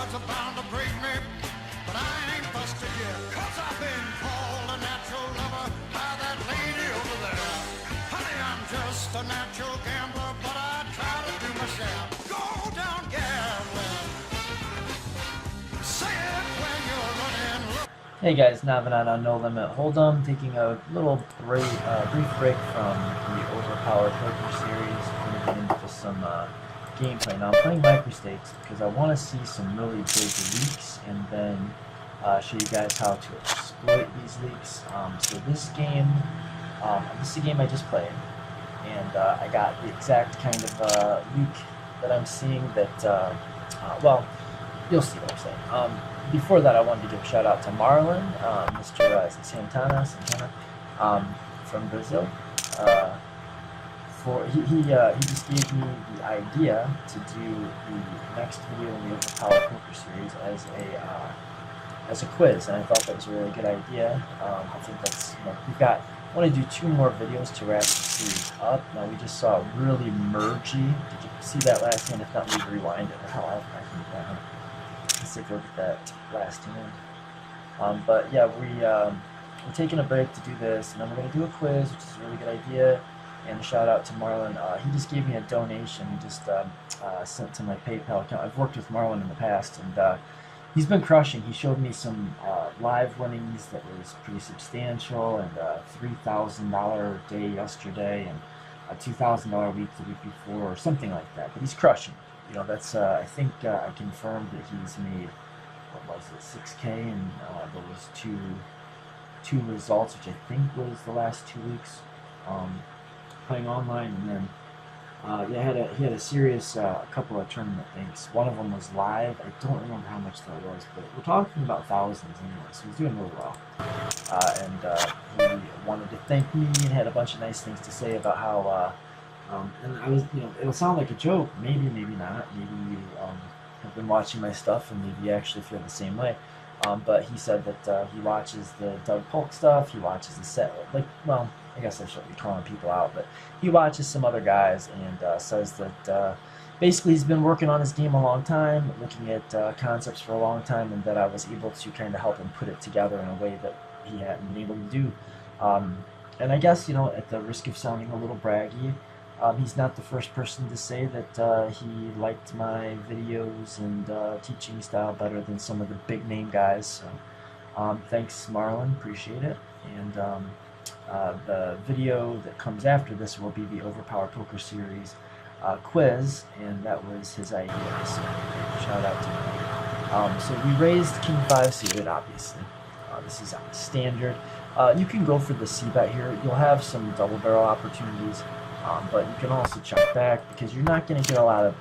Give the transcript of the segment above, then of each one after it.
odds are bound to break me, but I ain't busted yet, 'cause I've been called a natural lover by that lady over there. Honey, I'm just a natural gambler, but I try to do my share. Go down gambling. Say it when you're running. Hey guys, Navonod on No Limit Hold'em, taking a little brief break from the Overpowered Poker series. I'm going to get into some gameplay. Now I'm playing microstakes because I want to see some really big leaks and then show you guys how to exploit these leaks. So this game, this is a game I just played, and I got the exact kind of leak that I'm seeing that, well, you'll see what I'm saying. Before that, I wanted to give a shout out to Marlon, Mr. Santana, from Brazil. He just gave me the idea to do the next video in the Overpowered Poker series as a quiz, and I thought that was a really good idea. I think that's, I want to do 2 more videos to wrap the series up. Now we just saw really mergy. Did you see that last hand? If not, we rewind it. Hell, I can do that. Let's take a look at that last hand. But yeah, we're taking a break to do this, and then we're going to do a quiz, which is a really good idea. And a shout out to Marlon. He just gave me a donation. He just sent to my PayPal account. I've worked with Marlon in the past, and he's been crushing. He showed me some live winnings that was pretty substantial, and $3,000 a day yesterday, and a $2,000 week the week before, or something like that. But he's crushing. That's I think I confirmed that he's made, what was it, 6K in those two results, which I think was the last 2 weeks playing online. And then yeah, he had a serious couple of tournament things. One of them was live. I don't remember how much that was, but we're talking about thousands anyway, so he's doing really well. And he wanted to thank me and had a bunch of nice things to say about how and I was, it'll sound like a joke, maybe not, maybe you have been watching my stuff and maybe you actually feel the same way, but he said that he watches the Doug Polk stuff, he watches the set, well, I guess I shouldn't be calling people out, but he watches some other guys and says that basically he's been working on his game a long time, looking at concepts for a long time, and that I was able to kind of help him put it together in a way that he hadn't been able to do. And I guess, at the risk of sounding a little braggy, he's not the first person to say that he liked my videos and teaching style better than some of the big name guys. So thanks, Marlon, appreciate it. And the video that comes after this will be the Overpowered Poker series quiz, and that was his idea. So shout out to him. So we raised King 5 suited, obviously. This is standard. You can go for the C-bet here. You'll have some double barrel opportunities. But you can also check back because you're not going to get a lot of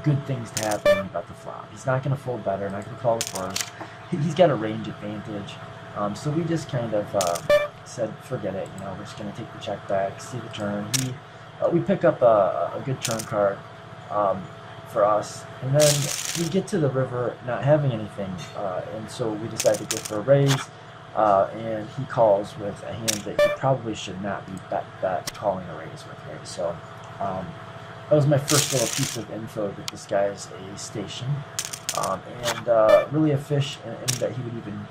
good things to happen about the flop. He's not going to fold better, not going to call the first. He's got a range advantage. So we just kind of said, forget it. We're just going to take the check back, see the turn. We pick up a good turn card for us, and then we get to the river not having anything, and so we decide to go for a raise. And he calls with a hand that he probably should not be bet calling a raise with, right? So that was my first little piece of info that this guy is a station, and really a fish, and that he would even,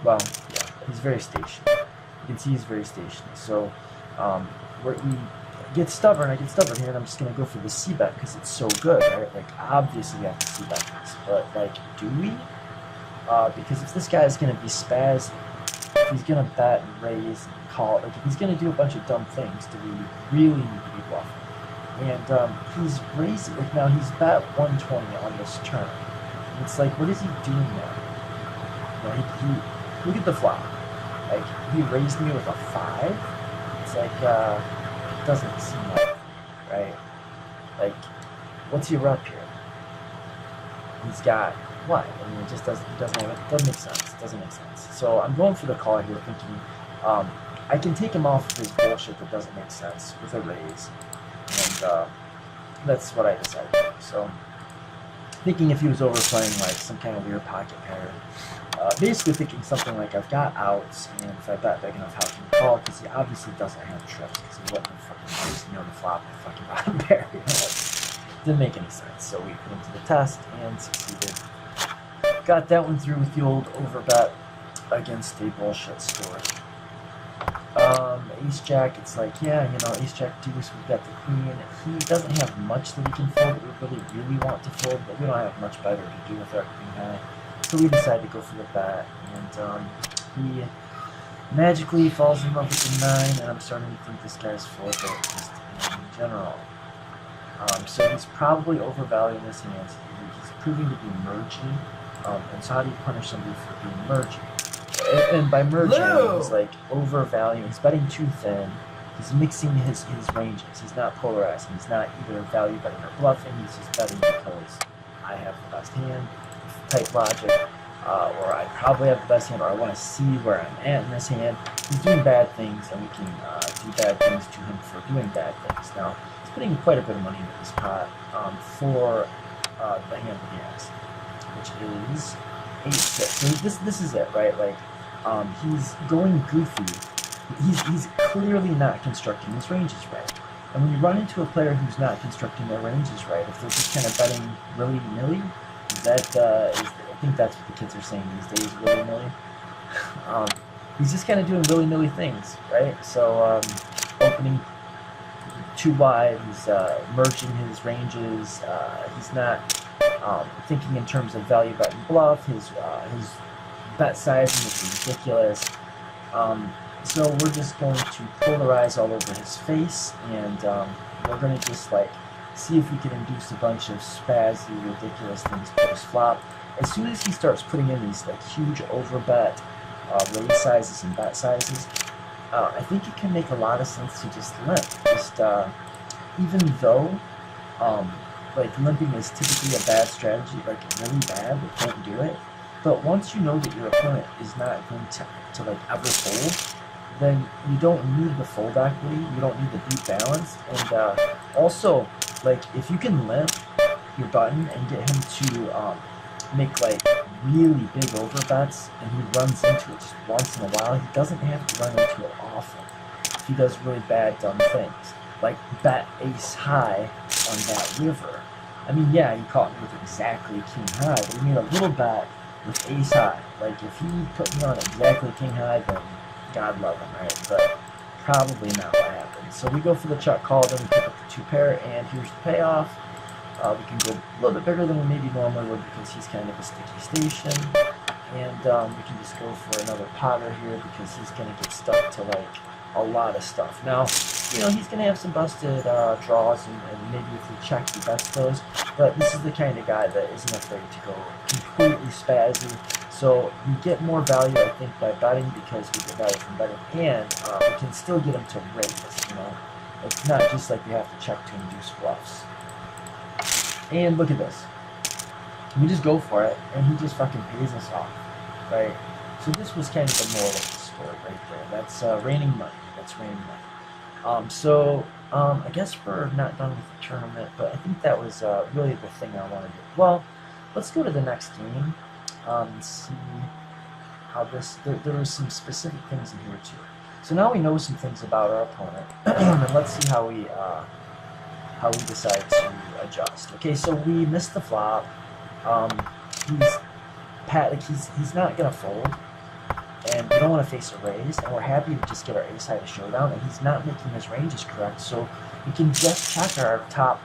well, yeah, he's very stationary. You can see he's very stationary. So where he gets stubborn, I get stubborn here, and I'm just going to go for the C-bet because it's so good, right? Obviously we have to C-bet this, but, do we? Because if this guy is going to be spazzing, if he's going to bet and raise and call, if he's going to do a bunch of dumb things, do we really need to be bluffing? And he's raising, now he's bet 120 on this turn. And it's what is he doing now? He look at the flop. He raised me with a 5. It's it doesn't seem right? What's your rep here? He's got what? It just doesn't make sense. It doesn't make sense. So I'm going for the call here, thinking I can take him off of his bullshit that doesn't make sense with a raise, and that's what I decided to do. So thinking if he was overplaying some kind of weird pocket pair, basically thinking something I've got outs, and if I bet big enough, how can he call? Because he obviously doesn't have trips, because he wouldn't have fucking raised the flop with fucking bottom pair. didn't make any sense. So we put him to the test and succeeded. Got that one through with the old overbet against a bullshit score. Ace Jack, it's like, yeah, you know, Ace Jack deuce, we've got the queen. He doesn't have much that he can fold that we really want to fold, but we don't have much better to do with our queen high. So we decided to go for the bet, and he magically falls in love with the 9, and I'm starting to think this guy's full of it just in general. So he's probably overvaluing his hands. He's proving to be merging. And so how do you punish somebody for being merging? And by merging, he's like overvaluing. He's betting too thin. He's mixing his ranges. He's not polarizing. He's not either value betting or bluffing. He's just betting because I have the best hand type logic, or I probably have the best hand, or I want to see where I'm at in this hand. He's doing bad things, and we can do bad things to him for doing bad things. Now, he's putting quite a bit of money into this pot for the hand that he has, which is 8-6. So this is it, right? Like, he's going goofy. He's clearly not constructing his ranges right. And when you run into a player who's not constructing their ranges right, if they're just kind of betting willy-nilly, I think that's what the kids are saying these days, willy-nilly. He's just kind of doing willy-nilly things, right? So opening too wide, he's merging his ranges, he's not thinking in terms of value bet and bluff, his bet sizing is ridiculous. So we're just going to polarize all over his face, and we're going to just like see if we can induce a bunch of spazzy, ridiculous things post-flop. As soon as he starts putting in these like huge overbet raise sizes and bet sizes, I think it can make a lot of sense to just limp. Just even though like limping is typically a bad strategy, like really bad, but don't do it. But once you know that your opponent is not going to like ever fold, then you don't need the fold equity, you don't need the deep balance, and also, like, if you can limp your button and get him to make like really big overbets, and he runs into it just once in a while, he doesn't have to run into it often if he does really bad, dumb things. Like bet ace high on that river. I mean, yeah, he caught me with exactly king high, but he made a little bet with ace high. Like, if he put me on exactly king high, then God love him, right? But probably not what happened. So we go for the check call, then we pick up the 2 pair, and here's the payoff. We can go a little bit bigger than we maybe normally would because he's kind of a sticky station. And we can just go for another potter here because he's going to get stuck to like a lot of stuff. Now, you know, he's going to have some busted draws, and maybe if we check, he bets those. But this is the kind of guy that isn't afraid to go completely spazzy. So we get more value, I think, by betting because we get value from betting, and we can still get him to raise, you know. It's not just like we have to check to induce bluffs. And look at this. We just go for it, and he just fucking pays us off, right? So this was kind of the moral of the story right there. That's raining money. That's raining money. I guess we're not done with the tournament, but I think that was really the thing I wanted to do. Well, let's go to the next game. And see how this, there were some specific things in here too. So now we know some things about our opponent, and let's see how we decide to adjust. Okay, so we missed the flop. He's not gonna fold, and we don't want to face a raise, and we're happy to just get our ace high to showdown, and he's not making his ranges correct, so we can just check our top,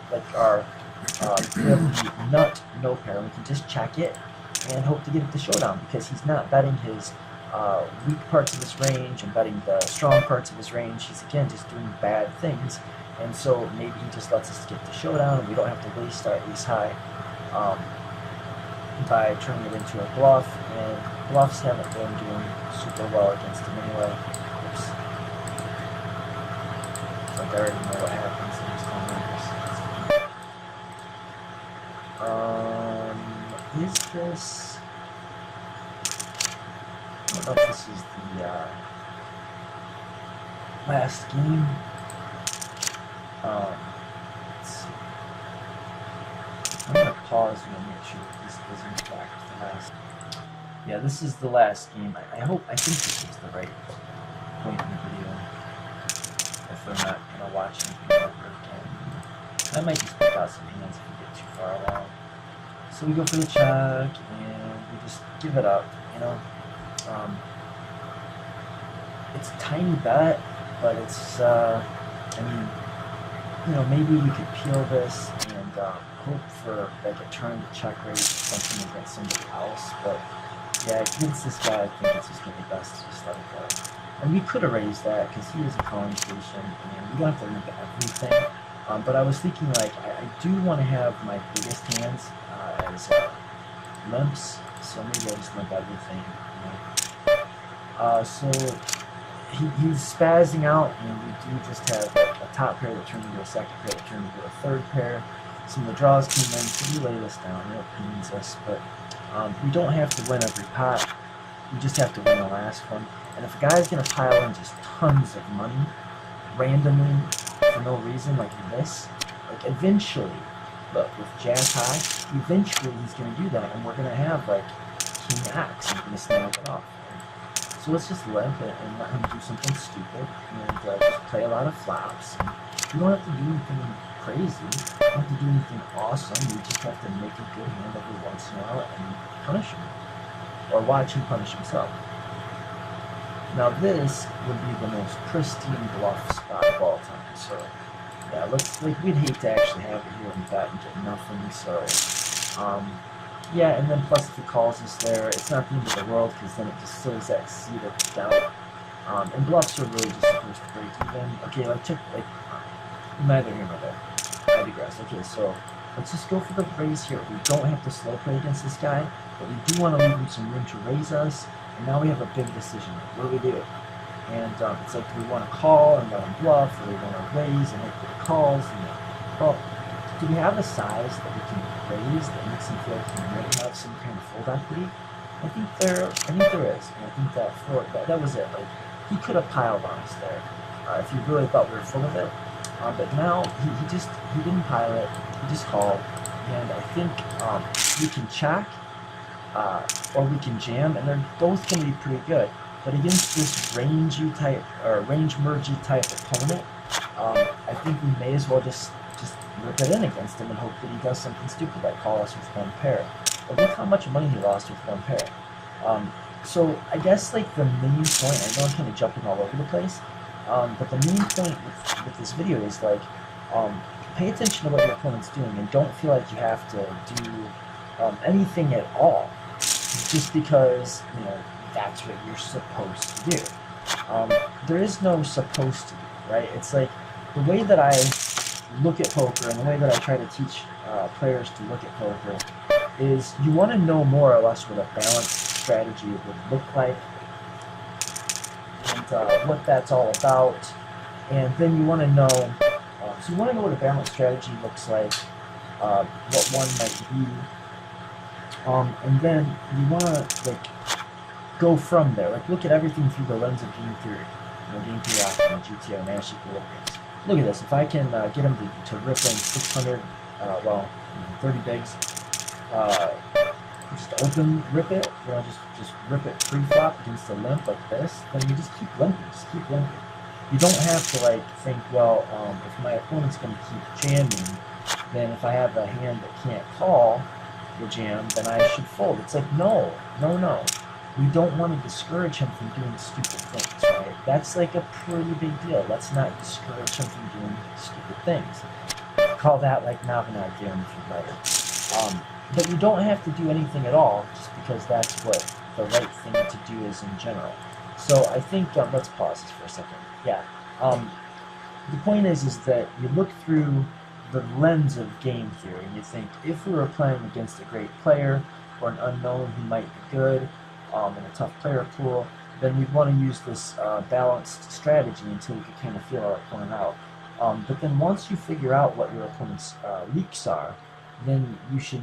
we have the nut no pair, and we can just check it and hope to get it to showdown because he's not betting his weak parts of his range and betting the strong parts of his range. He's again just doing bad things, and so maybe he just lets us get to showdown and we don't have to waste our ace high by turning it into a bluff, and bluffs haven't been doing super well against him anyway. Oops. It's like I already know what happens in these numbers. Is this... I don't know if this is the last game. Let's see. I'm going to pause here and make sure that this is in fact the last. Yeah, this is the last game. I think this is the right point in the video. If they're not going to watch anything over again. I might just pick out some hands if we get too far along. So we go for the check, and we just give it up, you know. It's a tiny bet, but it's, I mean, you know, maybe we could peel this and hope for like a turn to check raise or something against somebody else, but yeah, against this guy, I think it's just going to be best to just let it go. And we could have raised that because he is a calling station, and we don't have to limp everything. But I was thinking, like, I do want to have my biggest hands as limps, so maybe I'll just limp everything. You know? So he's spazzing out, and we do just have a top pair that turned into a second pair that turned into a third pair. Some of the draws came in, so we lay this down. It pains us, but we don't have to win every pot. We just have to win the last one. And if a guy's going to pile in just tons of money randomly for no reason, like this, like eventually, look, with Jack High, eventually he's going to do that, and we're going to have like King X, and we're going to snap it off. So let's just limp it and let him do something stupid, and just play a lot of flops. And we don't have to do anything crazy. We don't have to do anything awesome. We just have to make a good hand every once in a while and punish him, or watch him punish himself. Now this would be the most pristine bluff spot of all time. So yeah, let's, like, we'd hate to actually have it here and bet and get nothing. So yeah, and then plus if he calls us there, it's not the end of the world because then it just sows that seed of doubt. And bluffs are really just supposed to break even. Okay, neither here nor there. I digress. Okay, so let's just go for the raise here. We don't have to slow play against this guy, but we do want to leave him some room to raise us. And now we have a big decision. What do we do? And it's like, do we want to call and let him bluff, or do we want to raise and hope that he calls? And, well, do we have a size that we can raise that makes him feel like he might have some kind of fold equity? I think there is. And I think that was it. Like, he could have piled on us there if he really thought we were full of it. But now he didn't pile it. He just called, and I think we can check or we can jam, and they're both going to be pretty good. But against this range mergey type opponent, I think we may as well just rip it in against him and hope that he does something stupid like call us with one pair. But look how much money he lost with one pair. So I guess like the main point, I know I'm kind of jumping all over the place, but the main point with this video is like, pay attention to what your opponent's doing and don't feel like you have to do anything at all just because, you know, that's what you're supposed to do. There is no supposed to be, right? It's like the way that I look at poker and the way that I try to teach players to look at poker is you want to know more or less what a balanced strategy would look like and what that's all about, and then you want to know so you want to know what a balanced strategy looks like, what one might be, and then you want to like go from there, like look at everything through the lens of game theory, you know, game theory optimal, GTO, Nash equilibriums. Look at this, if I can get him to rip in 600, 30 bigs, just open rip it, you know, just rip it pre-flop against a limp like this, then you just keep limping, You don't have to like think, well, if my opponent's going to keep jamming, then if I have a hand that can't call the jam, then I should fold. It's like, no. We don't want to discourage him from doing stupid things, right? That's like a pretty big deal. Let's not discourage him from doing stupid things. Call that like Navonod theorem if you'd like. But you don't have to do anything at all just because that's what the right thing to do is in general. So I think, let's pause this for a second. Yeah. The point is that you look through the lens of game theory and you think, if we were playing against a great player or an unknown who might be good in a tough player pool, then we'd want to use this balanced strategy until we could kind of feel our opponent out. But then once you figure out what your opponent's leaks are, then you should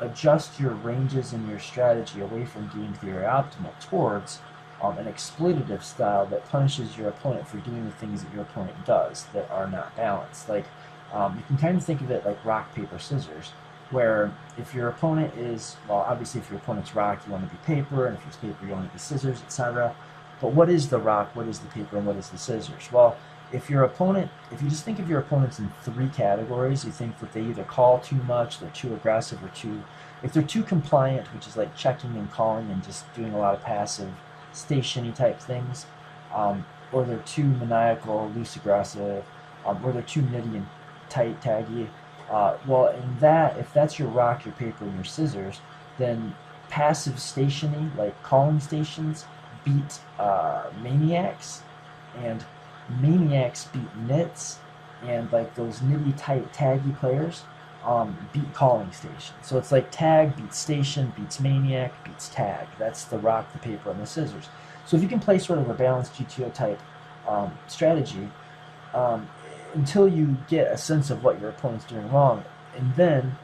adjust your ranges and your strategy away from game theory optimal towards an exploitative style that punishes your opponent for doing the things that your opponent does that are not balanced. Like, you can kind of think of it like rock, paper, scissors, where if your opponent is, well, obviously if your opponent's rock, you want to be paper, and if it's paper, you want to be scissors, etc. But what is the rock, what is the paper, and what is the scissors? Well, if you just think of your opponents in three categories, you think that they either call too much, they're too aggressive, if they're too compliant, which is like checking and calling and just doing a lot of passive stationy type things, or they're too maniacal, loose aggressive, or they're too nitty and tight taggy. Well, if that's your rock, your paper, and your scissors, then passive stationy, like calling stations, beat maniacs, and maniacs beat nits, and like those nitty tight taggy players beat calling station. So it's like tag beats station beats maniac beats tag. That's the rock, the paper, and the scissors. So if you can play sort of a balanced GTO type strategy until you get a sense of what your opponent's doing wrong, and then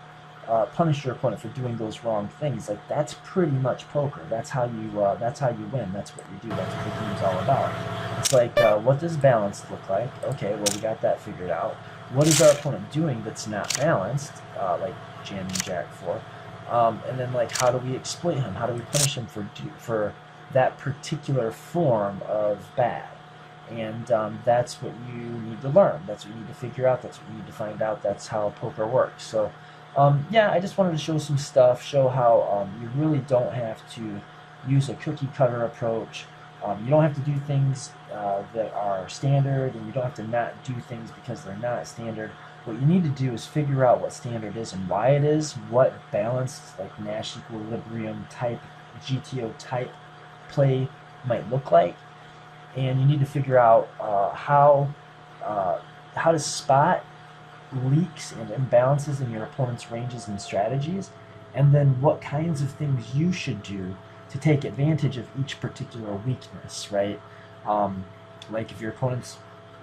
punish your opponent for doing those wrong things, like that's pretty much poker. That's how you win. That's what you do. That's what the game's all about. It's like, what does balance look like? Okay, well, we got that figured out. What is our opponent doing that's not balanced, like jamming Jack 4? And then, like, how do we exploit him? How do we punish him for that particular form of bad? And that's what you need to learn. That's what you need to figure out. That's what you need to find out. That's how poker works. So, yeah, I just wanted to show some stuff, show how you really don't have to use a cookie cutter approach. You don't have to do things that are standard, and you don't have to not do things because they're not standard. What you need to do is figure out what standard is and why it is, what balanced, like Nash equilibrium type, GTO type play might look like, and you need to figure out how to spot leaks and imbalances in your opponent's ranges and strategies, and then what kinds of things you should do to take advantage of each particular weakness, right? Like if your opponent's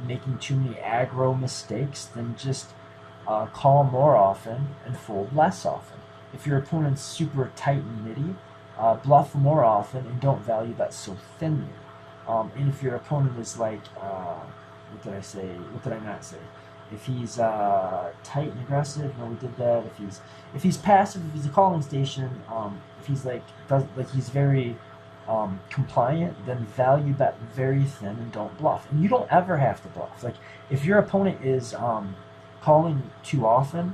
making too many aggro mistakes, then just call more often and fold less often. If your opponent's super tight and nitty, bluff more often and don't value bet so thinly. And if your opponent is like, what did I say? What did I not say? If he's tight and aggressive, no, we did that. If he's passive, if he's a calling station, if he's he's very compliant, then value bet very thin and don't bluff. And you don't ever have to bluff. Like if your opponent is calling too often,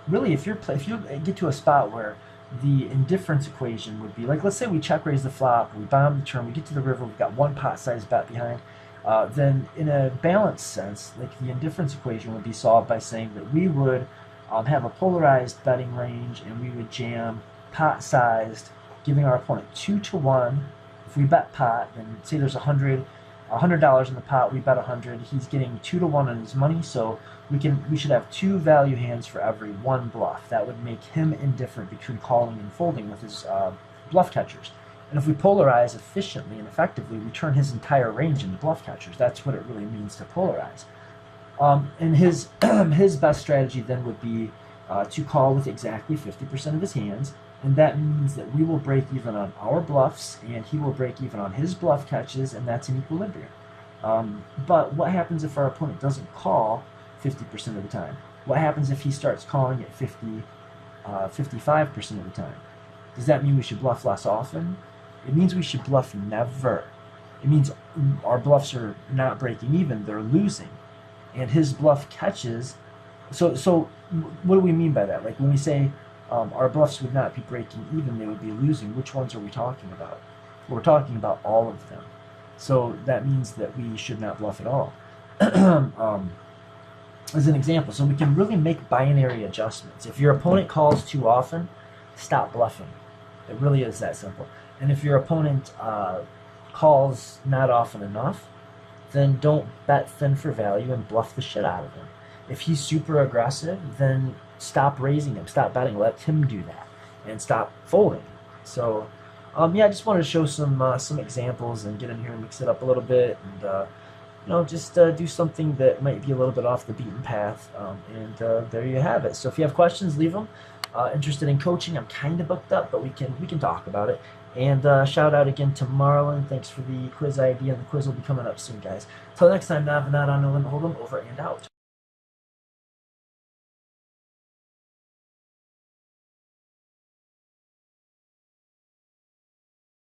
really, if you get to a spot where the indifference equation would be like, let's say we check raise the flop, we bomb the turn, we get to the river, we've got one pot size bet behind. Then in a balanced sense, like the indifference equation would be solved by saying that we would have a polarized betting range, and we would jam pot-sized, giving our opponent 2-to-1. If we bet pot, then say there's $100 in the pot, we bet 100. He's getting 2-to-1 on his money, so we should have 2 value hands for every 1 bluff. That would make him indifferent between calling and folding with his bluff catchers. And if we polarize efficiently and effectively, we turn his entire range into bluff catchers. That's what it really means to polarize. And his his best strategy then would be to call with exactly 50% of his hands, and that means that we will break even on our bluffs, and he will break even on his bluff catches, and that's an equilibrium. But what happens if our opponent doesn't call 50% of the time? What happens if he starts calling at 55% of the time? Does that mean we should bluff less often? It means we should bluff never. It means our bluffs are not breaking even, they're losing. And his bluff catches, so what do we mean by that? Like when we say our bluffs would not be breaking even, they would be losing, which ones are we talking about? We're talking about all of them. So that means that we should not bluff at all. As an example, so we can really make binary adjustments. If your opponent calls too often, stop bluffing. It really is that simple. And if your opponent calls not often enough, then don't bet thin for value and bluff the shit out of him. If he's super aggressive, then stop raising him, stop betting, let him do that, and stop folding. So, yeah, I just wanted to show some examples and get in here and mix it up a little bit, and just do something that might be a little bit off the beaten path. And there you have it. So if you have questions, leave them. Interested in coaching, I'm kind of booked up, but we can talk about it. And shout out again to Marlon. Thanks for the quiz idea, and the quiz will be coming up soon, guys. Till next time, Navonod on No Limit Hold'em, over and out.